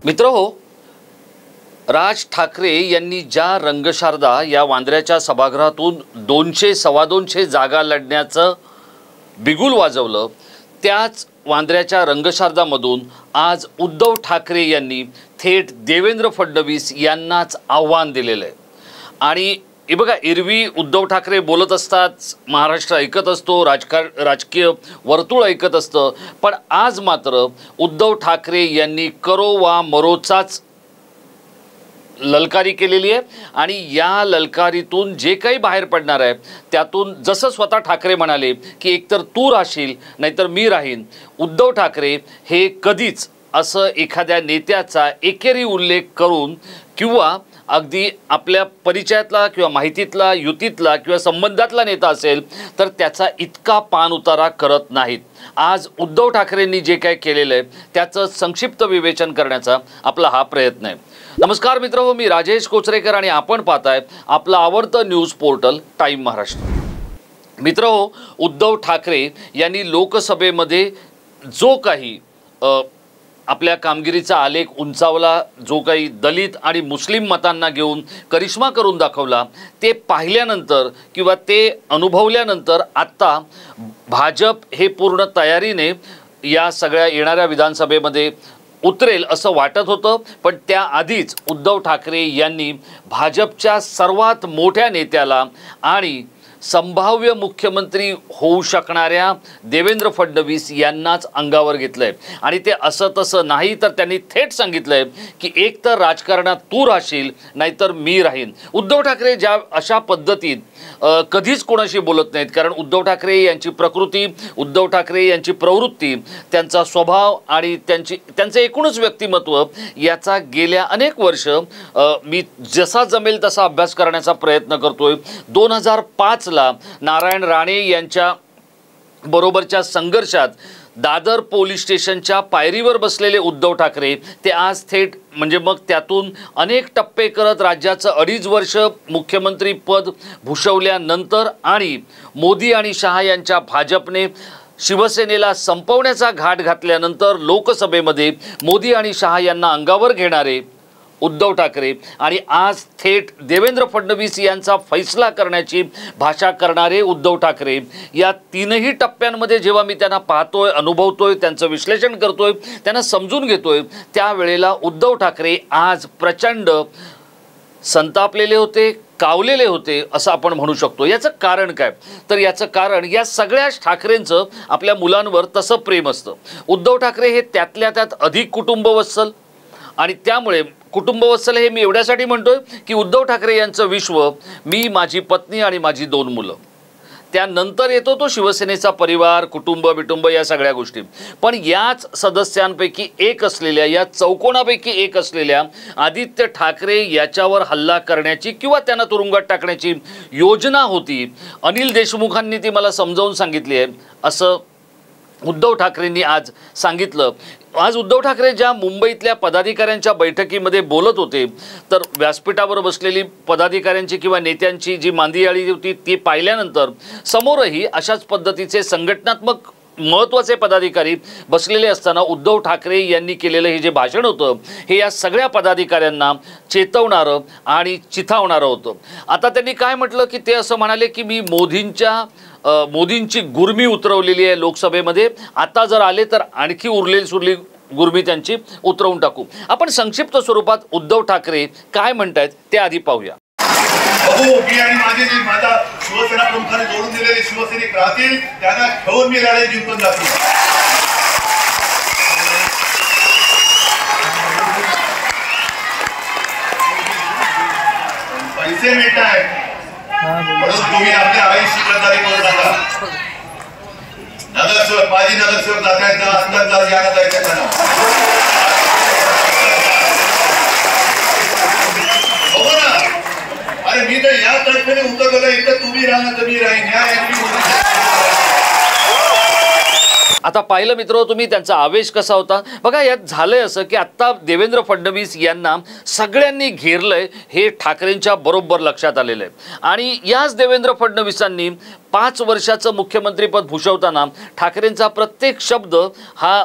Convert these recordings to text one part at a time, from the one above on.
मित्रहो, राज ठाकरे यांनी ज्या रंगशारदा या वांद्र्याच्या सभागृहातून 200 सव्वा 200 जागा लढण्याचं बिगुल वाजवलं, त्याच वांद्र्याच्या रंगशारदामधून आज उद्धव ठाकरे यांनी थेट देवेंद्र फडणवीस यांनाच आव्हान दिलेलं आहे। आणि हे बघा, एरवी उद्धव ठाकरे बोलत असतात, महाराष्ट्र ऐकत असतो, राजकीय वर्तुळ ऐकत असतं, पण आज मात्र उद्धव ठाकरे यांनी करो वा मरोचाच ललकारी केलेली आहे। आणि या ललकारीतून जे काही बाहेर पडणार आहे त्यातून जसं स्वतः ठाकरे म्हणाले की एकतर तू राहशील नाहीतर मी राहीन, उद्धव ठाकरे हे कधीच असं एखाद्या नेत्याचा एकेरी उल्लेख करून किंवा अगदी आपल्या परिचयातला किंवा माहितीतला, युतीतला किंवा संबंधातला नेता असेल तर त्याचा इतका पान उतारा करत नाहीत। आज उद्धव ठाकरेंनी जे काही केलेलं आहे त्याचं संक्षिप्त विवेचन करण्याचा आपला हा प्रयत्न आहे। नमस्कार मित्रहो, मी राजेश कोचरेकर आणि आपण पाहताय आपलं आवडतं न्यूज पोर्टल टाइम महाराष्ट्र। मित्रहो, उद्धव ठाकरे यांनी लोकसभेमध्ये जो काही आपल्या कामगिरीचा आलेख उंचावला, जो काही दलित आणि मुस्लिम मतांना घेऊन करिश्मा करून दाखवला, ते पाहिल्यानंतर किंवा ते अनुभवल्यानंतर आत्ता भाजप हे पूर्ण तयारीने या सगळ्या येणाऱ्या विधानसभेमध्ये उतरेल असं वाटत होतं। पण त्याआधीच उद्धव ठाकरे यांनी भाजपच्या सर्वात मोठ्या नेत्याला आणि संभाव्य मुख्यमंत्री होऊ शकणाऱ्या देवेंद्र फडणवीस यांनाच अंगावर घेतलंय। आणि ते असं तसं नाही, तर त्यांनी थेट सांगितलंय की एक तर राजकारणात तू राहशील नाहीतर मी राहीन। उद्धव ठाकरे ज्या अशा पद्धतीत कधीच कोणाशी बोलत नाहीत, कारण उद्धव ठाकरे यांची प्रकृती, उद्धव ठाकरे यांची प्रवृत्ती, त्यांचा स्वभाव आणि त्यांचे एकूणच व्यक्तिमत्व याचा गेल्या अनेक वर्ष मी जसा जमेल तसा अभ्यास करण्याचा प्रयत्न करतोय। 2005 ला नारायण राणे यांच्या बरोबरच्या संघर्षात दादर पोलीस स्टेशनच्या पायरीवर बसलेले उद्धव ठाकरे ते आज थेट म्हणजे मग त्यातून अनेक टप्पे करत राज्याचं 2.5 वर्ष मुख्यमंत्री पद भूषवल्यानंतर आणि मोदी आणि शहा यांच्या भाजपने शिवसेनेला संपवण्याचा घाट घातल्यानंतर लोकसभेमध्ये मोदी आणि शहा यांना अंगावर घेणारे उद्धव ठाकरे आणि आज थेट देवेंद्र फडणवीस यांचा फैसला करण्याची भाषा करणारे उद्धव ठाकरे, या तीनही टप्प्यांमध्ये जेव्हा मी त्यांना पाहतोय, अनुभवतोय, त्यांचं विश्लेषण करतोय, त्यांना समजून घेतोय, त्यावेळेला उद्धव ठाकरे आज प्रचंड संतापलेले होते, कावलेले होते असं आपण म्हणू शकतो। याचं कारण काय? तर याचं कारण या सगळ्या ठाकरेंचं आपल्या मुलांवर तसं प्रेम असतं। उद्धव ठाकरे हे त्यातल्या त्यात अधिक कुटुंबवत्सल, आणि त्यामुळे कुटुंबवत्सल हे मी एवढ्यासाठी म्हणतोय की उद्धव ठाकरे यांचं विश्व मी, माझी पत्नी आणि माझी 2 मुलं, त्यानंतर येतो तो शिवसेनेचा परिवार, कुटुंब या सगळ्या गोष्टी। पण याच सदस्यांपैकी एक असलेल्या, या चौकोनापैकी एक असलेल्या आदित्य ठाकरे याच्यावर हल्ला करण्याची किंवा त्यांना तुरुंगात टाकण्याची योजना होती। अनिल देशमुखांनी ती मला समजावून सांगितली आहे असं उद्धव ठाकरेंनी आज सांगितलं। आज उद्धव ठाकरे ज्या मुंबईतल्या पदाधिकाऱ्यांच्या बैठकीमध्ये बोलत होते, तर व्यासपीठावर बसलेली पदाधिकाऱ्यांची किंवा नेत्यांची जी मांदियाळी होती ती पाहिल्यानंतर समोरही अशाच पद्धतीचे संघटनात्मक महत्त्वाचे पदाधिकारी बसलेले असताना उद्धव ठाकरे यांनी केलेलं हे जे भाषण होतं हे या सगळ्या पदाधिकाऱ्यांना चेतवणारं आणि चिथावणारं होतं। आता त्यांनी काय म्हटलं की ते असं म्हणाले की मी मोदींची गुरमी उतरवलेली आहे लोकसभेमध्ये, आता जर आले तर आणखी उरलेली सुरली गुरमी त्यांची उतरवून टाकू। आपण संक्षिप्त स्वरूपात उद्धव ठाकरे काय म्हणतायत ते आधी पाहूया। मी आणि माझा शिवसेना प्रमुखांनी जोडून दिलेले शिवसैनिक राहतील, त्यांना घेऊन मी लढाई जिंकून जातील। पैसे मिळत आहेत म्हणून तुम्ही आपल्या आईशी गद्दारी करू नका। नगरसेवक, माजी नगरसेवक जातायचा अंदाज यायला जायचं का? बघू ना, अरे मी तर या तर्फेने उतरलो, इथं तुम्ही राहणार तर मी राहीन। आता पाहिलं मित्र तुम्ही त्यांचा आवेश कसा होता बघा। यात झालंय असं की आत्ता देवेंद्र फडणवीस यांना सगळ्यांनी घेरलंय हे ठाकरेंच्या बरोबर लक्षात आलेलं आहे। आणि याच देवेंद्र फडणवीसांनी 5 वर्षाचं मुख्यमंत्रीपद भूषवताना ठाकरेंचा प्रत्येक शब्द हा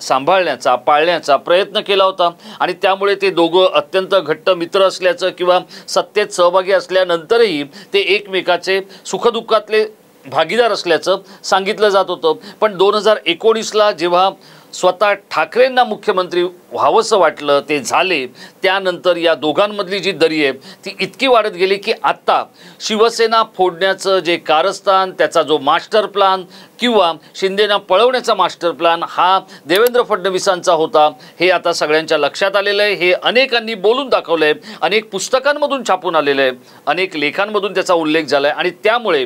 सांभाळण्याचा पाळण्याचा प्रयत्न केला होता आणि त्यामुळे ते दोघं अत्यंत घट्ट मित्र असल्याचं किंवा सत्तेत सहभागी असल्यानंतरही ते एकमेकाचे सुखदुःखातले भागीदार असल्याचं सांगितलं जात होतं. पण 2019ला जेव्हा स्वतः ठाकरेंना मुख्यमंत्री व्हावंसं वाटलं ते झाले. त्यानंतर या दोघांमधली जी दरी आहे ती इतकी वाढत गेली की आत्ता शिवसेना फोडण्याचं जे कारस्थान, त्याचा जो मास्टर प्लॅन किंवा शिंदेना पळवण्याचा मास्टर प्लॅन हा देवेंद्र फडणवीसांचा होता हे आता सगळ्यांच्या लक्षात आलेलं आहे. हे अनेकांनी बोलून दाखवलं आहे, अनेक पुस्तकांमधून छापून आलेलं आहे, अनेक लेखांमधून त्याचा उल्लेख झाला आहे. आणि त्यामुळे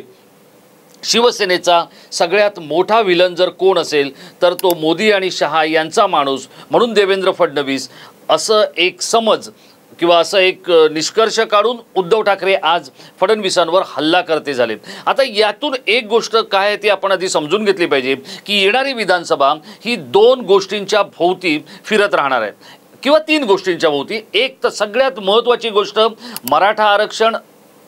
शिवसेनेचा सगळ्यात मोठा विलन जर कोण असेल तर तो मोदी आणि शहा यांचा माणूस म्हणून देवेंद्र फडणवीस, असं एक समज किंवा असं एक निष्कर्ष काढून उद्धव ठाकरे आज फडणवीसांवर हल्ला करते झाले. आता यातून एक गोष्ट काय आहे ती आपण आधी समजून घेतली पाहिजे की येणारी विधानसभा ही 2 गोष्टींच्या भोवती फिरत राहणार आहे किंवा 3 गोष्टींच्या भोवती. एक तर सगळ्यात महत्त्वाची गोष्ट मराठा आरक्षण,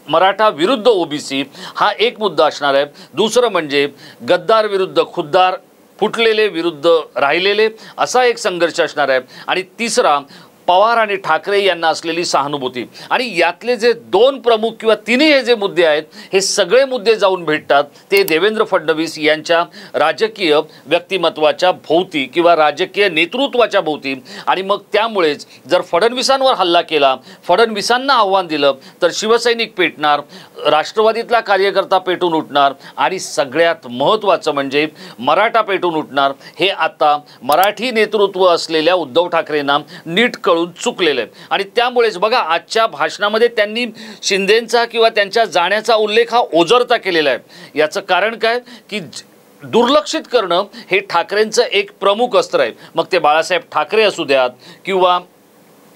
मराठा विरुद्ध ओबीसी हा एक मुद्दा असणार आहे. दुसरं म्हणजे गद्दार विरुद्ध खुद्दार, फुटलेले विरुद्ध राहिलेले असा एक संघर्ष असणार आहे. आणि तिसरा पवार आणि ठाकरे यांना असलेली सहानुभूती. आणि यातले जे 2 प्रमुख किंवा तिन्ही हे जे मुद्दे आहेत हे सगळे मुद्दे जाऊन भेटतात ते देवेंद्र फडणवीस यांच्या राजकीय व्यक्तिमत्वाच्या भोवती किंवा राजकीय नेतृत्वाच्या भोवती. आणि मग त्यामुळेच जर फडणवीसांवर हल्ला केला, फडणवीसांना आव्हान दिलं तर शिवसैनिक पेटणार, राष्ट्रवादीतला कार्यकर्ता पेटून उठणार आणि सगळ्यात महत्त्वाचं म्हणजे मराठा पेटून उठणार. हे आता मराठी नेतृत्व असलेल्या उद्धव ठाकरेंना नीट चुकलेलं आहे. आणि त्यामुळेच बघा आजच्या भाषणामध्ये त्यांनी शिंदेंचा किंवा त्यांच्या जाण्याचा उल्लेख हा ओझरता केलेला आहे. याचं कारण काय की दुर्लक्षित करणं हे ठाकरेंचं एक प्रमुख अस्त्र आहे. मग ते बाळासाहेब ठाकरे असू द्यात किंवा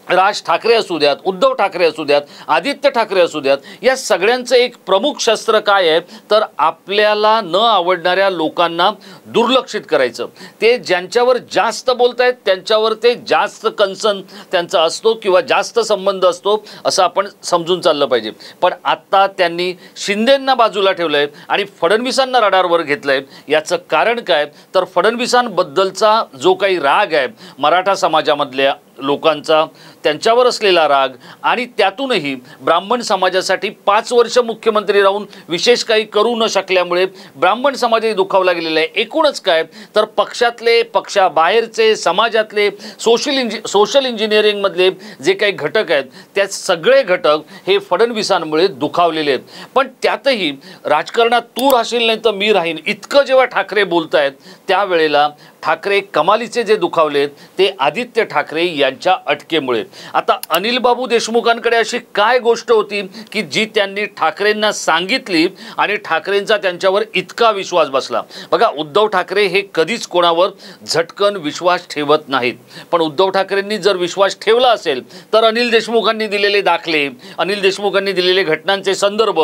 राज ठाकरे असू द्यात, उद्धव ठाकरे असू द्यात, आदित्य ठाकरे असू द्यात, या सगळ्यांचं एक प्रमुख शस्त्र काय आहे तर आपल्याला न आवडणाऱ्या लोकांना दुर्लक्षित करायचं. ते ज्यांच्यावर जास्त बोलतायत त्यांच्यावर ते जास्त कन्सर्न त्यांचा असतो किंवा जास्त संबंध असतो असं आपण समजून चाललं पाहिजे. पण आत्ता त्यांनी शिंदेंना बाजूला ठेवलं आहे आणि फडणवीसांना रडारवर घेतलं आहे. याचं कारण काय तर फडणवीसांबद्दलचा जो काही राग आहे मराठा समाजामधल्या लोकांचा, त्यांच्यावर असलेला राग आणि त्यातूनही ब्राह्मण समाजासाठी 5 वर्ष मुख्यमंत्री राहून विशेष काही करू न शकल्यामुळे ब्राह्मण समाजही दुखावला गेलेला आहे. एकूणच काय तर पक्षातले, पक्षाबाहेरचे, समाजातले, सोशल इंजिनिअरिंगमधले जे काही घटक आहेत त्या सगळे घटक हे फडणवीसांमुळे दुखावलेले आहेत. पण त्यातही राजकारणात तू राहशील नाही तर मी राहीन इतकं जेव्हा ठाकरे बोलत आहेत त्यावेळेला ठाकरे कमालीचे जे दुखावलेत ते आदित्य ठाकरे यांच्या अटकेमुळे. आता अनिल बाबू देशमुखांकडे अशी काय गोष्ट होती की जी त्यांनी ठाकरेंना सांगितली आणि ठाकरेंचा त्यांच्यावर इतका विश्वास बसला. बघा उद्धव ठाकरे हे कधीच कोणावर झटकन विश्वास ठेवत नाहीत. पण उद्धव ठाकरेंनी जर विश्वास ठेवला असेल तर अनिल देशमुखांनी दिलेले दाखले, अनिल देशमुखांनी दिलेले घटनांचे संदर्भ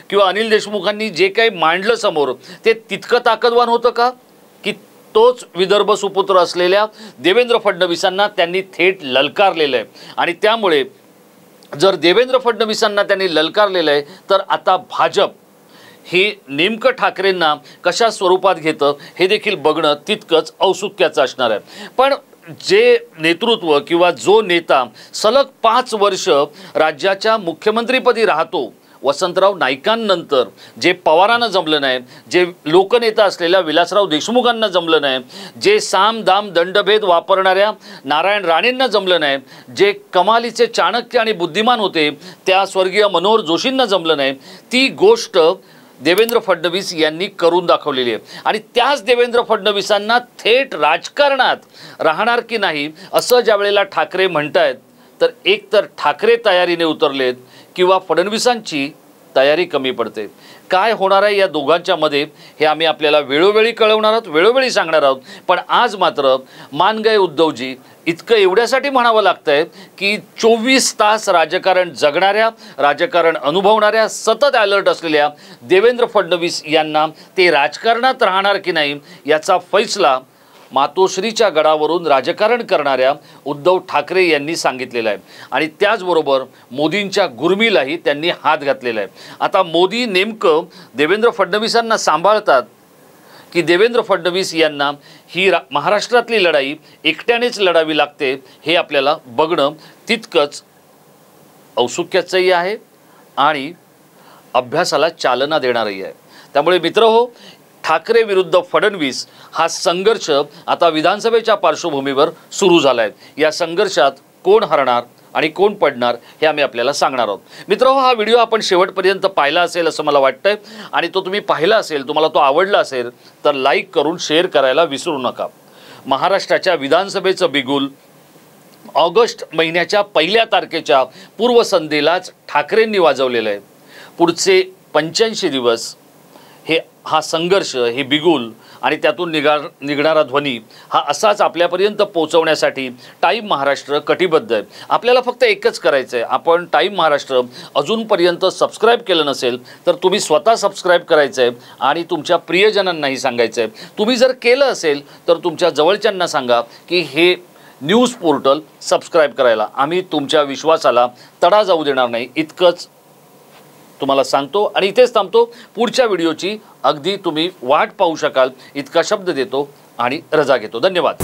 किंवा अनिल देशमुखांनी जे काही मांडलं समोर ते तितकं ताकदवान होतं का की तोच विदर्भ सुपुत्र असलेल्या देवेंद्र फडणवीसांना त्यांनी थेट ललकारलेलं आहे. आणि त्यामुळे जर देवेंद्र फडणवीसांना त्यांनी ललकारलेलं आहे तर आता भाजप हे नेमकं ठाकरेंना कशा स्वरूपात घेतं हे देखील बघणं तितकंच औत्सुक्याचं असणार आहे. पण जे नेतृत्व किंवा जो नेता सलग 5 वर्ष राज्याच्या मुख्यमंत्रीपदी राहतो, वसंतराव नाईकांनंतर जे पवारांना जमलं नाही, जे लोकनेता असलेल्या विलासराव देशमुखांना जमलं नाही, जे साम दाम दंडभेद वापरणाऱ्या नारायण राणेंना जमलं नाही, जे कमालीचे चाणक्य आणि बुद्धिमान होते त्या स्वर्गीय मनोहर जोशींना जमलं नाही, ती गोष्ट देवेंद्र फडणवीस यांनी करून दाखवलेली आहे. आणि त्याच देवेंद्र फडणवीसांना थेट राजकारणात राहणार की नाही असं ज्या वेळेला ठाकरे म्हणतायत तर एकतर ठाकरे तयारीने उतरलेत किंवा फडणवीसांची तयारी कमी पडते. काय होणार आहे या दोघांच्या मध्ये हे आम्ही आपल्याला वेळोवेळी कळवणार आहोत, वेळोवेळी सांगणार आहोत. पण आज मात्र मान गए उद्धवजी इतकं एवढ्यासाठी म्हणावं लागतंय की 24 तास राजकारण जगणाऱ्या, राजकारण अनुभवणाऱ्या, सतत अलर्ट असलेल्या देवेंद्र फडणवीस यांना ते राजकारणात राहणार की नाही याचा फैसला मातोश्रीच्या गडावरून राजकारण करणाऱ्या उद्धव ठाकरे यांनी सांगितलेलं आहे. आणि त्याचबरोबर मोदींच्या गुरमीलाही त्यांनी हात घातलेला आहे. आता मोदी नेमकं देवेंद्र फडणवीसांना सांभाळतात की देवेंद्र फडणवीस यांना ही महाराष्ट्रातली लढाई एकट्यानेच लढावी लागते हे आपल्याला बघणं तितकंच औत्सुक्याचंही आहे आणि अभ्यासाला चालना देणारही आहे। त्यामुळे मित्रहो, ठाकरे विरुद्ध फडणवीस हा संघर्ष आता विधानसभेच्या पार्श्वभूमीवर सुरू झाला आहे। या संघर्षात कोण हरणार आणि कोण पडणार हे आम्ही आपल्याला सांगणार आहोत। मित्रहो, हा व्हिडिओ आपण शेवटपर्यंत पाहिला असेल असं मला वाटतंय आणि तो तुम्ही पाहिला असेल, तुम्हाला तो आवडला असेल तर लाईक करून शेअर करायला विसरू नका। महाराष्ट्राच्या विधानसभेचं बिगुल ऑगस्ट महिन्याच्या 1 तारखेच्या पूर्वसंध्येलाच ठाकरेंनी वाजवलेलं आहे। पुढचे 85 दिवस हा संघर्ष, हे बिगुल आणि त्यातून निघणारा ध्वनी हा असाच आपल्यापर्यंत पोहोचवण्यासाठी टाईम महाराष्ट्र कटिबद्ध आहे। आपल्याला फक्त एकच करायचं आहे, आपण टाईम महाराष्ट्र अजूनपर्यंत सबस्क्राईब केलं नसेल तर तुम्ही स्वतः सबस्क्राईब करायचं आहे आणि तुमच्या प्रियजनांनाही सांगायचं आहे। तुम्ही जर केलं असेल तर तुमच्या जवळच्यांना सांगा की हे न्यूज पोर्टल सबस्क्राईब करायला। आम्ही तुमच्या विश्वासाला तडा जाऊ देणार नाही इतकंच तुम्हाला सांगतो आणि इथेच थांबतो। पुढच्या व्हिडिओची अगदी तुम्ही वाट पाहू शकाल इतका शब्द देतो आणि रजा घेतो। धन्यवाद।